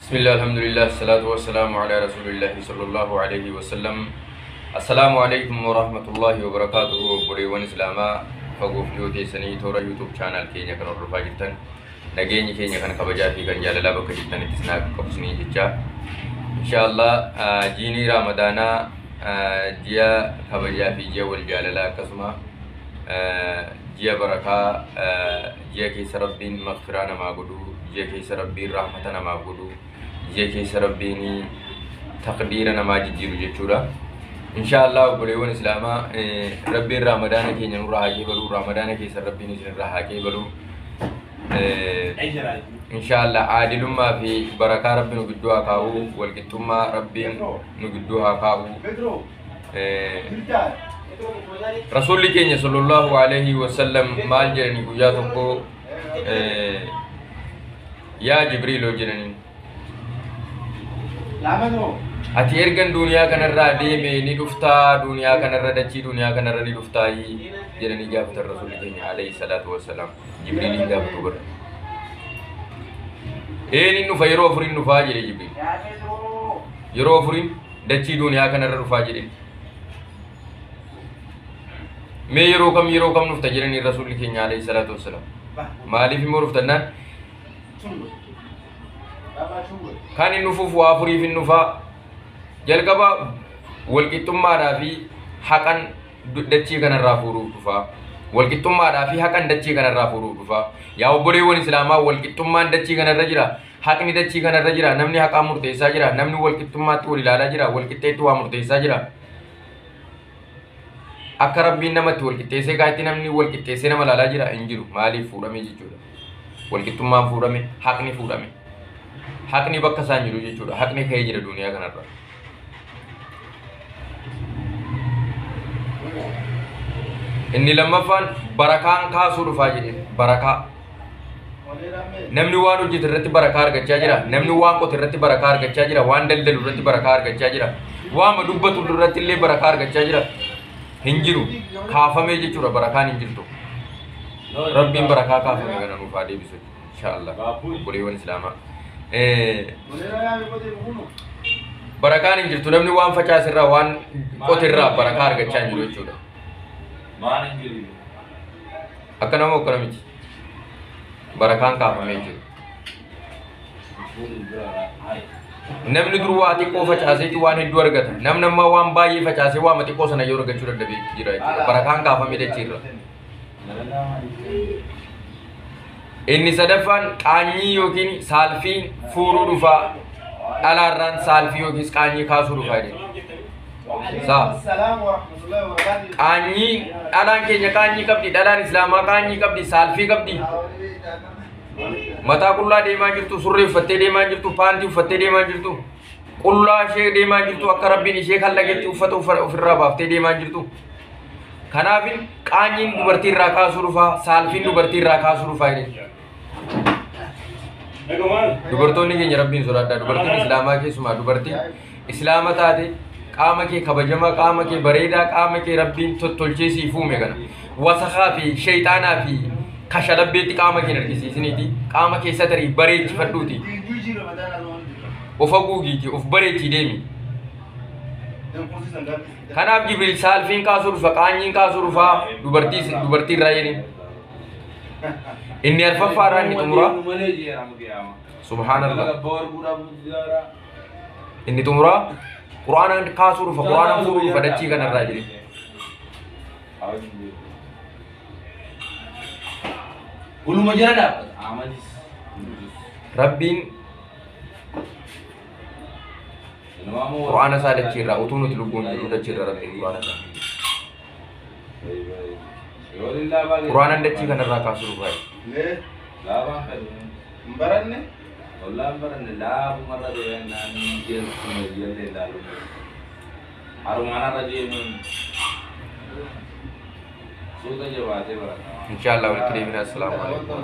Bismillah, alhamdulillah, salatu wassalamu ala rasulillah sallallahu alaihi wasallam. Assalamualaikum warahmatullahi wabarakatuh. Boleewwan Islaamaa fagoof dhiyoo teessanii toora YouTube channel keenya kan hordofaa jirtan nageenyi keenya kan kabajaa fi kan jaalalaa bakka jirtanitti isin qabsinii jecha. Inshallah jiinii Ramadaanaa ji'a kabajaa fi ji'a wal jaalalaa akkasuma ji'a barakaa ji'a keessa Rabbiin maghfiraa namaa godhu, ji'a keessa Rabbiin rahmata namaa godhu, ji'a keessa Rabbiin taqdiira namaa jijjiiru jechuudha. Inshallah boleewwan Islaamaa Rabbiin Ramadaana keenya nurraa haa qeebalu, Ramadaana keessa Rabbiin isinirraa haa qeebalu. Inshallah aadilummaa fi barakaa Rabbiin nu gidduu haa kaa'u, walqixxummaa Rabbiin nu gidduu haa kaa'u. Rasuulli keenya sallallahu alaihi wasallam maal jedhani guyyaa tokko yaa Jibriiloo jedhani, ati ergan duniyaa kanarraa deeme ni dhuftaa, duniyaa kanarra dachii duniyaa kanarra ni dhuftaa jedhani gaafatan Rasuulli keenya alaihi salaatu wassalaam. Jibriiliin gaafatu godha inni dhufa yeroo afurin dhufaa jedhe Jibriil, yeroo afurin dachii duniyaa kanarra dhufaa jedhe. Mee yeroo kam dhufta jedhani Rasuulli keenya alaihi salaatu wassalaam. Maaliif immoo dhuftannaan kan inni dhufuuf waa afuriif hin dhufaa. Jalqaba walqixxummaadhaa fi haqan dachii kanarraa fuudhuuf dhufaa. Walqixxummaadhaa fi haqan dachii kanarraa fuudhuuf dhufaa. Yaa obboleewwan Islaamaa, walqixxummaan dachii kanarra jira, haqni dachii kanarra jira, namni haqaa murteessaa jira, namni walqixxummaatti wal ilaalaa jira, walqixxeetti waa murteessaa jira. Akka Rabbiin namatti walqixxeessee kaa'itti namni walqixxeessee nama ilaalaa jira hin jiru. Maaliif fuudhame jechuudha? Walqixxummaan fuudhame, haqni fuudhame. Haqni bakka isaan jiru jechuudha. Haqni ka'ee jira duniyaa kanarra. Inni lammaffaan barakaan kaasuu dhufaa jedhe. Barakaa. Namni waan hojjetu irratti barakaa argachaa jira. Namni waan qote irratti barakaa argachaa jira. Waan daldalu irratti barakaa argachaa jira. Waan dubbatu irratti illee barakaa argachaa jira. Hin jiru. Kaafamee jechuudha. Barakaan hin jirtu. Rabbiin barakaa kaafamee kana nuuf haa deebisu inshallah. Boleewwan Islaamaa. Barakaan hin jirtu. Namni waan facaase irraa waan qote irraa barakaa argachaa hin jiru jechuudha. Akka nama akkana miti. Barakaan kaafamee jiru. Namni dur waa xiqqoo facaaseeti waan hedduu argata. Namni ammaa waan baay'ee facaasee waa xiqqoo sana yoo argachuu dadhabee jira jechuudha. Barakaan kaafamee dachiirra. Inni sadaffaan qaanyii yookiin saalfiin fuudhuu dhufaa. Dhalaarraan saalfii yookiin qaanyii kaasuu dhufaa jedhe. Qaanyii dhalaan keenya qaanyii qabdi, dhalaan Islaamaa qaanyii qabdi, saalfii qabdi. Mataa qullaa deemaa jirtu, surree uffattee deemaa jirtu, paantii uffattee deemaa jirtu, qullaa ishee deemaa jirtu, akka Rabbiin ishee kallagetti uffata ofirraa baaftee deemaa jirtu. Kanaafin qaanyiin dubartii irraa kaasuu dhufaa, saalfiin dubartii irraa kaasuu dhufaa jedhe. Dubartoonni keenya Rabbiin sodaadhaa. Dubartiin Islaamaa keessumaa dubartiin Islaama taate qaama kee kabajamaa, qaama kee bareedaa, qaama kee Rabbiin tottolchee siif uume kana wasakaa fi shayxaanaa fi kashalabbeetti qaama kee argisiisiniiti. Qaama keessa tarii bareechifadhuuti. Of haguugiiti, of bareechii deemi. Kanaaf Jibriil saalfiin kaasuu dhufa, qaanyiin kaasuu dhufaa dubartii irraa jedhin. Inni arfaffaadhaa inni xumuraa. Subhaanallah. Inni xumuraa Quraanaan kaasuu dhufa, Quraanaan fuudhuu dhufa dachii kanarraa jedhe. Uluma jala dhaabbata. Rabbiin Quraana isaa dachiirraa utuu nuti lubbuun jiru dachiirra Rabbiin Quraana isaa. Quraanaan dachii kanarraa kaasuu dhufa. Baranne wallaan baranne laabu marra deemnaan jeeru kuma jeelee laalu. Harumaana rajeemuun suuta jabaatee barata. Inshallah walitti deemina. Assalamu alaikum.